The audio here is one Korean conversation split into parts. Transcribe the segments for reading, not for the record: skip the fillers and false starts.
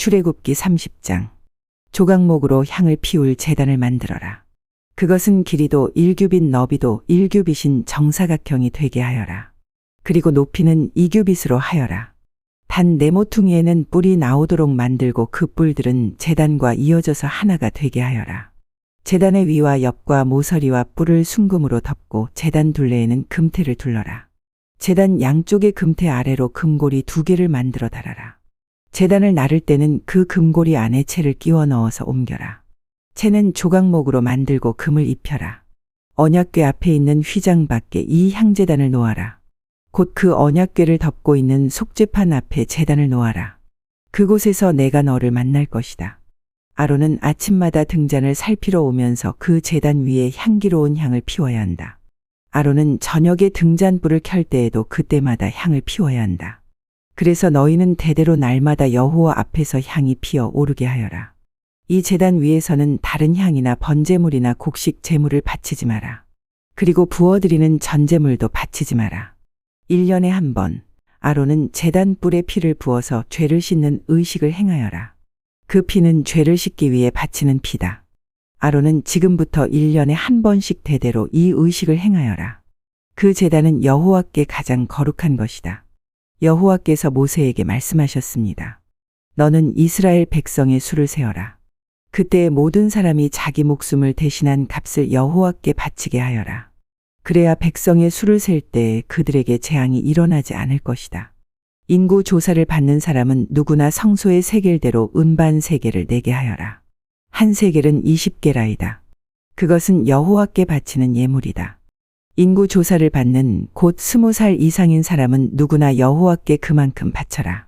출애굽기 30장. 조각목으로 향을 피울 제단을 만들어라. 그것은 길이도 1규빗 너비도 1규빗인 정사각형이 되게 하여라. 그리고 높이는 2규빗으로 하여라. 단 네 모퉁이에는 뿔이 나오도록 만들고 그 뿔들은 제단과 이어져서 하나가 되게 하여라. 제단의 위와 옆과 모서리와 뿔을 순금으로 덮고 제단 둘레에는 금테를 둘러라. 제단 양쪽의 금테 아래로 금고리 2개를 만들어 달아라. 제단을 나를 때는 그 금고리 안에 채를 끼워 넣어서 옮겨라. 채는 조각목으로 만들고 금을 입혀라. 언약궤 앞에 있는 휘장 밖에 이 향제단을 놓아라. 곧 그 언약궤를 덮고 있는 속죄판 앞에 제단을 놓아라. 그곳에서 내가 너를 만날 것이다. 아론은 아침마다 등잔을 살피러 오면서 그 제단 위에 향기로운 향을 피워야 한다. 아론은 저녁에 등잔불을 켤 때에도 그때마다 향을 피워야 한다. 그래서 너희는 대대로 날마다 여호와 앞에서 향이 피어 오르게 하여라. 이 제단 위에서는 다른 향이나 번제물이나 곡식 제물을 바치지 마라. 그리고 부어드리는 전제물도 바치지 마라. 1년에 한 번 아론은 제단 뿔에 피를 부어서 죄를 씻는 의식을 행하여라. 그 피는 죄를 씻기 위해 바치는 피다. 아론은 지금부터 1년에 한 번씩 대대로 이 의식을 행하여라. 그 제단은 여호와께 가장 거룩한 것이다. 여호와께서 모세에게 말씀하셨습니다. 너는 이스라엘 백성의 수를 세어라. 그때 모든 사람이 자기 목숨을 대신한 값을 여호와께 바치게 하여라. 그래야 백성의 수를 셀 때 그들에게 재앙이 일어나지 않을 것이다. 인구 조사를 받는 사람은 누구나 성소의 세겔대로 은반 세겔을 내게 하여라. 한 세겔은 20게라이다. 그것은 여호와께 바치는 예물이다. 인구 조사를 받는 곧 20살 이상인 사람은 누구나 여호와께 그만큼 바쳐라.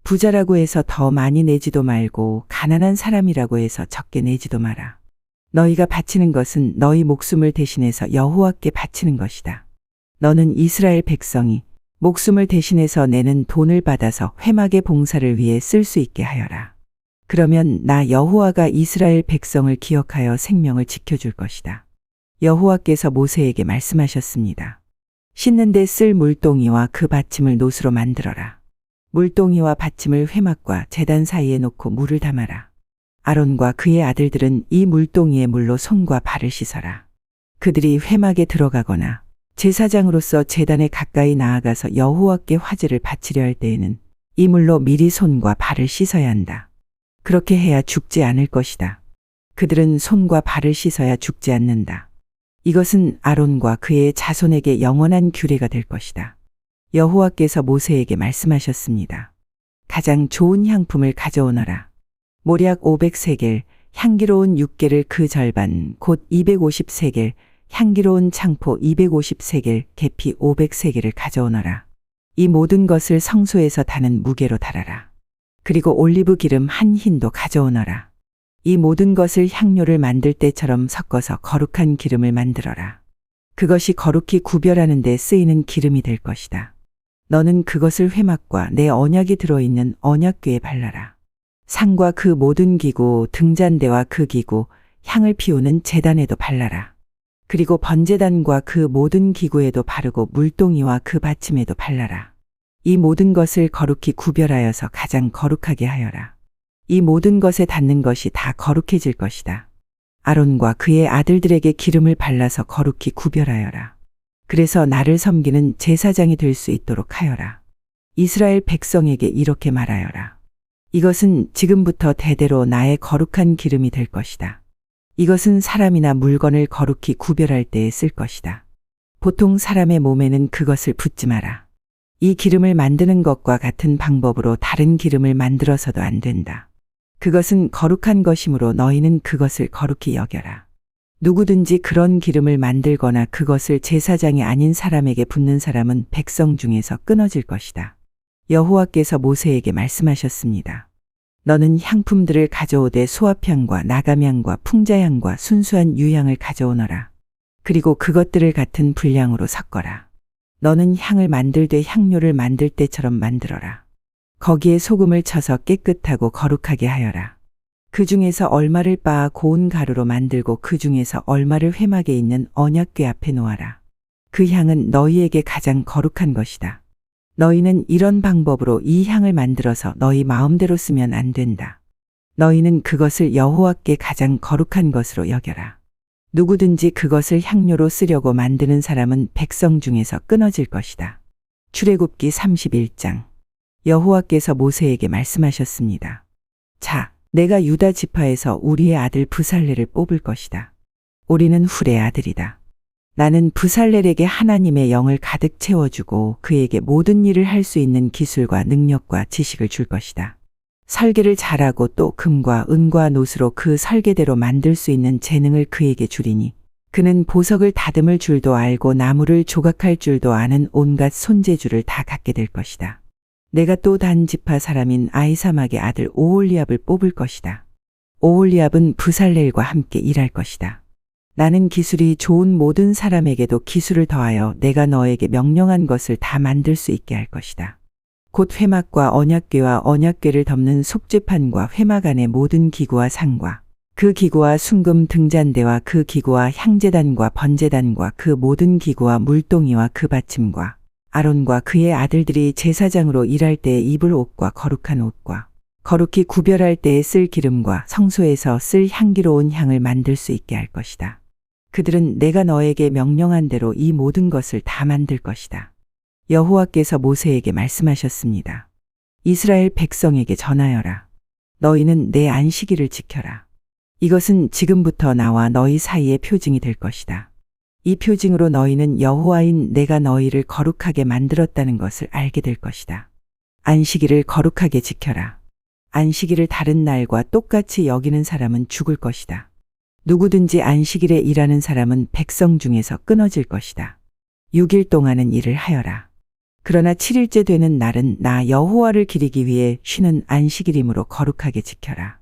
부자라고 해서 더 많이 내지도 말고 가난한 사람이라고 해서 적게 내지도 마라. 너희가 바치는 것은 너희 목숨을 대신해서 여호와께 바치는 것이다. 너는 이스라엘 백성이 목숨을 대신해서 내는 돈을 받아서 회막의 봉사를 위해 쓸 수 있게 하여라. 그러면 나 여호와가 이스라엘 백성을 기억하여 생명을 지켜줄 것이다. 여호와께서 모세에게 말씀하셨습니다. 씻는 데 쓸 물동이와 그 받침을 노수로 만들어라. 물동이와 받침을 회막과 제단 사이에 놓고 물을 담아라. 아론과 그의 아들들은 이 물동이의 물로 손과 발을 씻어라. 그들이 회막에 들어가거나 제사장으로서 제단에 가까이 나아가서 여호와께 화제를 바치려 할 때에는 이 물로 미리 손과 발을 씻어야 한다. 그렇게 해야 죽지 않을 것이다. 그들은 손과 발을 씻어야 죽지 않는다. 이것은 아론과 그의 자손에게 영원한 규례가 될 것이다. 여호와께서 모세에게 말씀하셨습니다. 가장 좋은 향품을 가져오너라. 모략 500세겔, 향기로운 6개를 그 절반, 곧 250세겔, 향기로운 창포 250세겔, 계피 500세겔을 가져오너라. 이 모든 것을 성소에서 다는 무게로 달아라. 그리고 올리브 기름 한 흰도 가져오너라. 이 모든 것을 향료를 만들 때처럼 섞어서 거룩한 기름을 만들어라. 그것이 거룩히 구별하는 데 쓰이는 기름이 될 것이다. 너는 그것을 회막과 내 언약이 들어있는 언약궤에 발라라. 상과 그 모든 기구, 등잔대와 그 기구, 향을 피우는 제단에도 발라라. 그리고 번제단과 그 모든 기구에도 바르고 물동이와 그 받침에도 발라라. 이 모든 것을 거룩히 구별하여서 가장 거룩하게 하여라. 이 모든 것에 닿는 것이 다 거룩해질 것이다. 아론과 그의 아들들에게 기름을 발라서 거룩히 구별하여라. 그래서 나를 섬기는 제사장이 될 수 있도록 하여라. 이스라엘 백성에게 이렇게 말하여라. 이것은 지금부터 대대로 나의 거룩한 기름이 될 것이다. 이것은 사람이나 물건을 거룩히 구별할 때에 쓸 것이다. 보통 사람의 몸에는 그것을 붓지 마라. 이 기름을 만드는 것과 같은 방법으로 다른 기름을 만들어서도 안 된다. 그것은 거룩한 것이므로 너희는 그것을 거룩히 여겨라. 누구든지 그런 기름을 만들거나 그것을 제사장이 아닌 사람에게 붓는 사람은 백성 중에서 끊어질 것이다. 여호와께서 모세에게 말씀하셨습니다. 너는 향품들을 가져오되 소합향과 나감향과 풍자향과 순수한 유향을 가져오너라. 그리고 그것들을 같은 분량으로 섞어라. 너는 향을 만들되 향료를 만들 때처럼 만들어라. 거기에 소금을 쳐서 깨끗하고 거룩하게 하여라. 그 중에서 얼마를 빻아 고운 가루로 만들고 그 중에서 얼마를 회막에 있는 언약궤 앞에 놓아라. 그 향은 너희에게 가장 거룩한 것이다. 너희는 이런 방법으로 이 향을 만들어서 너희 마음대로 쓰면 안 된다. 너희는 그것을 여호와께 가장 거룩한 것으로 여겨라. 누구든지 그것을 향료로 쓰려고 만드는 사람은 백성 중에서 끊어질 것이다. 출애굽기 31장. 여호와께서 모세에게 말씀하셨습니다. 자, 내가 유다 지파에서 우리의 아들 브살렐을 뽑을 것이다. 우리는 훌의 아들이다. 나는 브살렐에게 하나님의 영을 가득 채워주고 그에게 모든 일을 할 수 있는 기술과 능력과 지식을 줄 것이다. 설계를 잘하고 또 금과 은과 노스로 그 설계대로 만들 수 있는 재능을 그에게 주리니 그는 보석을 다듬을 줄도 알고 나무를 조각할 줄도 아는 온갖 손재주를 다 갖게 될 것이다. 내가 또 단 지파 사람인 아히사막의 아들 오홀리압을 뽑을 것이다. 오홀리압은 브살렐과 함께 일할 것이다. 나는 기술이 좋은 모든 사람에게도 기술을 더하여 내가 너에게 명령한 것을 다 만들 수 있게 할 것이다. 곧 회막과 언약궤와 언약궤를 덮는 속죄판과 회막 안의 모든 기구와 상과 그 기구와 순금 등잔대와 그 기구와 향제단과 번제단과 그 모든 기구와 물동이와 그 받침과 아론과 그의 아들들이 제사장으로 일할 때에 입을 옷과 거룩한 옷과 거룩히 구별할 때에 쓸 기름과 성소에서 쓸 향기로운 향을 만들 수 있게 할 것이다. 그들은 내가 너에게 명령한 대로 이 모든 것을 다 만들 것이다. 여호와께서 모세에게 말씀하셨습니다. 이스라엘 백성에게 전하여라. 너희는 내 안식일을 지켜라. 이것은 지금부터 나와 너희 사이의 표징이 될 것이다. 이 표징으로 너희는 여호와인 내가 너희를 거룩하게 만들었다는 것을 알게 될 것이다. 안식일을 거룩하게 지켜라. 안식일을 다른 날과 똑같이 여기는 사람은 죽을 것이다. 누구든지 안식일에 일하는 사람은 백성 중에서 끊어질 것이다. 6일 동안은 일을 하여라. 그러나 7일째 되는 날은 나 여호와를 기리기 위해 쉬는 안식일이므로 거룩하게 지켜라.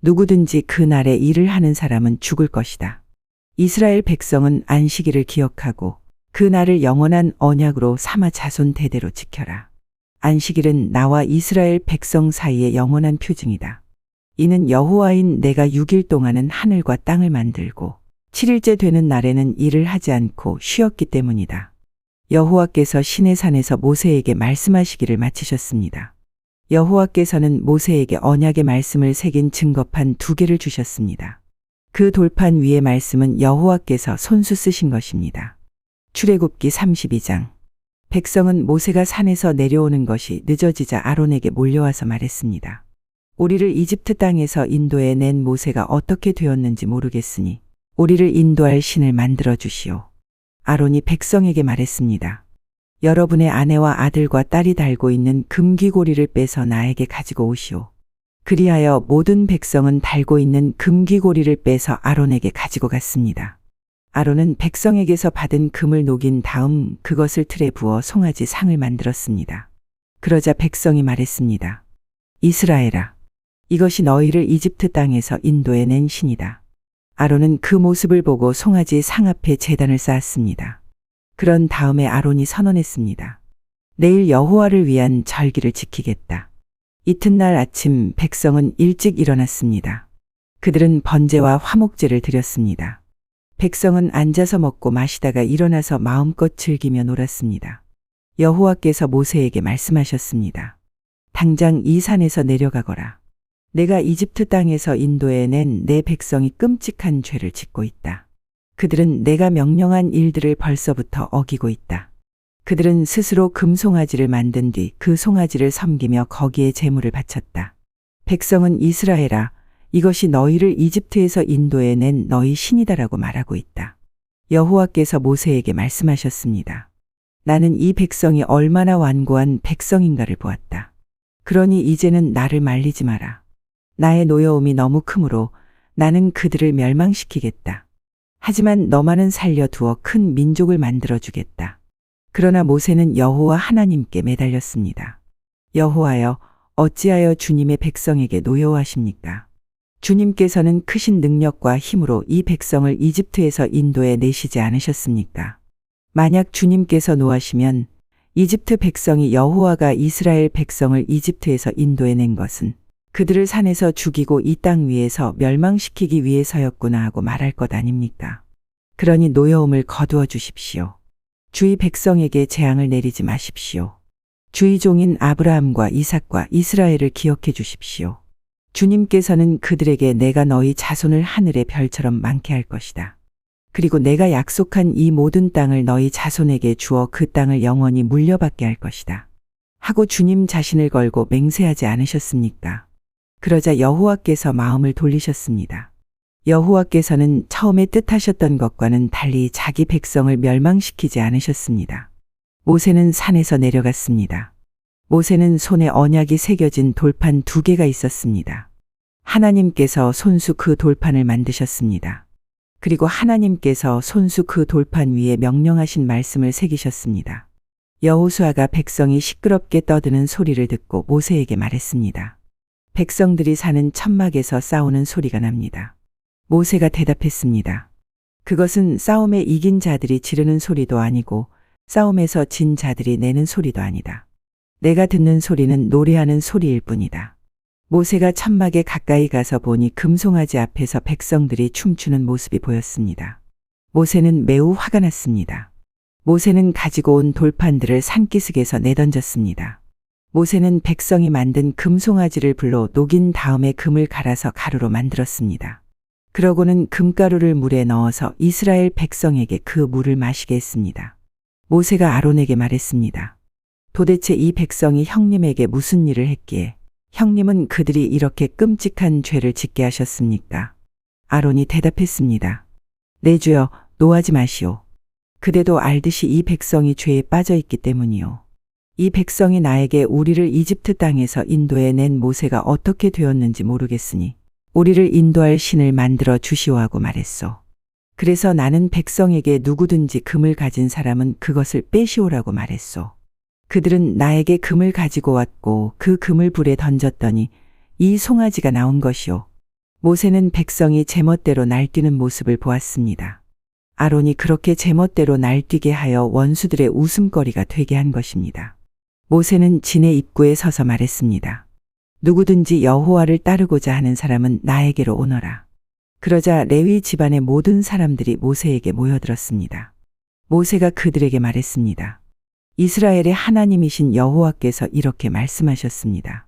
누구든지 그 날에 일을 하는 사람은 죽을 것이다. 이스라엘 백성은 안식일을 기억하고 그 날을 영원한 언약으로 삼아 자손 대대로 지켜라. 안식일은 나와 이스라엘 백성 사이의 영원한 표징이다. 이는 여호와인 내가 6일 동안은 하늘과 땅을 만들고 7일째 되는 날에는 일을 하지 않고 쉬었기 때문이다. 여호와께서 시내산에서 모세에게 말씀하시기를 마치셨습니다. 여호와께서는 모세에게 언약의 말씀을 새긴 증거판 2개를 주셨습니다. 그 돌판 위의 말씀은 여호와께서 손수 쓰신 것입니다. 출애굽기 32장. 백성은 모세가 산에서 내려오는 것이 늦어지자 아론에게 몰려와서 말했습니다. 우리를 이집트 땅에서 인도해 낸 모세가 어떻게 되었는지 모르겠으니 우리를 인도할 신을 만들어 주시오. 아론이 백성에게 말했습니다. 여러분의 아내와 아들과 딸이 달고 있는 금귀고리를 빼서 나에게 가지고 오시오. 그리하여 모든 백성은 달고 있는 금귀고리를 빼서 아론에게 가지고 갔습니다. 아론은 백성에게서 받은 금을 녹인 다음 그것을 틀에 부어 송아지 상을 만들었습니다. 그러자 백성이 말했습니다. 이스라엘아, 이것이 너희를 이집트 땅에서 인도해 낸 신이다. 아론은 그 모습을 보고 송아지 상 앞에 제단을 쌓았습니다. 그런 다음에 아론이 선언했습니다. 내일 여호와를 위한 절기를 지키겠다. 이튿날 아침 백성은 일찍 일어났습니다. 그들은 번제와 화목제를 드렸습니다. 백성은 앉아서 먹고 마시다가 일어나서 마음껏 즐기며 놀았습니다. 여호와께서 모세에게 말씀하셨습니다. 당장 이 산에서 내려가거라. 내가 이집트 땅에서 인도해 낸 내 백성이 끔찍한 죄를 짓고 있다. 그들은 내가 명령한 일들을 벌써부터 어기고 있다. 그들은 스스로 금송아지를 만든 뒤 그 송아지를 섬기며 거기에 제물을 바쳤다. 백성은 이스라엘아, 이것이 너희를 이집트에서 인도해 낸 너희 신이다라고 말하고 있다. 여호와께서 모세에게 말씀하셨습니다. 나는 이 백성이 얼마나 완고한 백성인가를 보았다. 그러니 이제는 나를 말리지 마라. 나의 노여움이 너무 크므로 나는 그들을 멸망시키겠다. 하지만 너만은 살려두어 큰 민족을 만들어주겠다. 그러나 모세는 여호와 하나님께 매달렸습니다. 여호와여, 어찌하여 주님의 백성에게 노여워하십니까? 주님께서는 크신 능력과 힘으로 이 백성을 이집트에서 인도해 내시지 않으셨습니까? 만약 주님께서 노하시면 이집트 백성이 여호와가 이스라엘 백성을 이집트에서 인도해 낸 것은 그들을 산에서 죽이고 이 땅 위에서 멸망시키기 위해서였구나 하고 말할 것 아닙니까? 그러니 노여움을 거두어 주십시오. 주의 백성에게 재앙을 내리지 마십시오. 주의 종인 아브라함과 이삭과 이스라엘을 기억해 주십시오. 주님께서는 그들에게 내가 너희 자손을 하늘의 별처럼 많게 할 것이다. 그리고 내가 약속한 이 모든 땅을 너희 자손에게 주어 그 땅을 영원히 물려받게 할 것이다. 하고 주님 자신을 걸고 맹세하지 않으셨습니까? 그러자 여호와께서 마음을 돌리셨습니다. 여호와께서는 처음에 뜻하셨던 것과는 달리 자기 백성을 멸망시키지 않으셨습니다. 모세는 산에서 내려갔습니다. 모세는 손에 언약이 새겨진 돌판 2개가 있었습니다. 하나님께서 손수 그 돌판을 만드셨습니다. 그리고 하나님께서 손수 그 돌판 위에 명령하신 말씀을 새기셨습니다. 여호수아가 백성이 시끄럽게 떠드는 소리를 듣고 모세에게 말했습니다. 백성들이 사는 천막에서 싸우는 소리가 납니다. 모세가 대답했습니다. 그것은 싸움에 이긴 자들이 지르는 소리도 아니고 싸움에서 진 자들이 내는 소리도 아니다. 내가 듣는 소리는 노래하는 소리일 뿐이다. 모세가 천막에 가까이 가서 보니 금송아지 앞에서 백성들이 춤추는 모습이 보였습니다. 모세는 매우 화가 났습니다. 모세는 가지고 온 돌판들을 산기슭에서 내던졌습니다. 모세는 백성이 만든 금송아지를 불러 녹인 다음에 금을 갈아서 가루로 만들었습니다. 그러고는 금가루를 물에 넣어서 이스라엘 백성에게 그 물을 마시게 했습니다. 모세가 아론에게 말했습니다. 도대체 이 백성이 형님에게 무슨 일을 했기에 형님은 그들이 이렇게 끔찍한 죄를 짓게 하셨습니까? 아론이 대답했습니다. 내 주여, 노하지 마시오. 그대도 알듯이 이 백성이 죄에 빠져 있기 때문이요. 이 백성이 나에게 우리를 이집트 땅에서 인도해 낸 모세가 어떻게 되었는지 모르겠으니 우리를 인도할 신을 만들어 주시오 하고 말했소. 그래서 나는 백성에게 누구든지 금을 가진 사람은 그것을 빼시오라고 말했소. 그들은 나에게 금을 가지고 왔고 그 금을 불에 던졌더니 이 송아지가 나온 것이오. 모세는 백성이 제멋대로 날뛰는 모습을 보았습니다. 아론이 그렇게 제멋대로 날뛰게 하여 원수들의 웃음거리가 되게 한 것입니다. 모세는 진의 입구에 서서 말했습니다. 누구든지 여호와를 따르고자 하는 사람은 나에게로 오너라. 그러자 레위 집안의 모든 사람들이 모세에게 모여들었습니다. 모세가 그들에게 말했습니다. 이스라엘의 하나님이신 여호와께서 이렇게 말씀하셨습니다.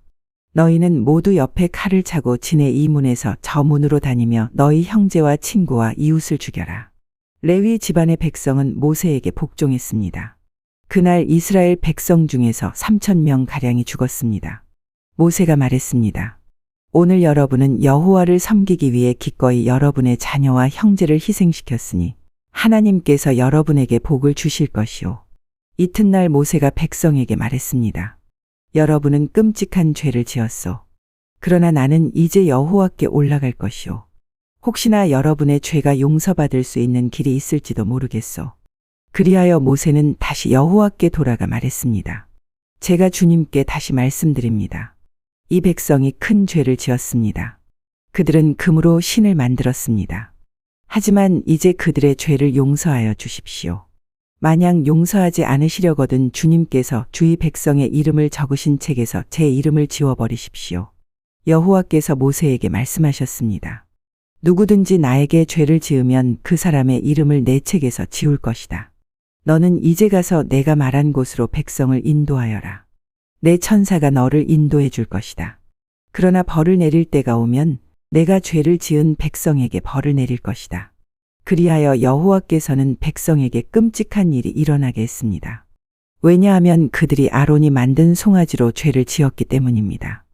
너희는 모두 옆에 칼을 차고 진의 이 문에서 저 문으로 다니며 너희 형제와 친구와 이웃을 죽여라. 레위 집안의 백성은 모세에게 복종했습니다. 그날 이스라엘 백성 중에서 3,000명 가량이 죽었습니다. 모세가 말했습니다. 오늘 여러분은 여호와를 섬기기 위해 기꺼이 여러분의 자녀와 형제를 희생시켰으니 하나님께서 여러분에게 복을 주실 것이오. 이튿날 모세가 백성에게 말했습니다. 여러분은 끔찍한 죄를 지었소. 그러나 나는 이제 여호와께 올라갈 것이오. 혹시나 여러분의 죄가 용서받을 수 있는 길이 있을지도 모르겠소. 그리하여 모세는 다시 여호와께 돌아가 말했습니다. 제가 주님께 다시 말씀드립니다. 이 백성이 큰 죄를 지었습니다. 그들은 금으로 신을 만들었습니다. 하지만 이제 그들의 죄를 용서하여 주십시오. 만약 용서하지 않으시려거든 주님께서 주의 백성의 이름을 적으신 책에서 제 이름을 지워버리십시오. 여호와께서 모세에게 말씀하셨습니다. 누구든지 나에게 죄를 지으면 그 사람의 이름을 내 책에서 지울 것이다. 너는 이제 가서 내가 말한 곳으로 백성을 인도하여라. 내 천사가 너를 인도해 줄 것이다. 그러나 벌을 내릴 때가 오면 내가 죄를 지은 백성에게 벌을 내릴 것이다. 그리하여 여호와께서는 백성에게 끔찍한 일이 일어나게 했습니다. 왜냐하면 그들이 아론이 만든 송아지로 죄를 지었기 때문입니다.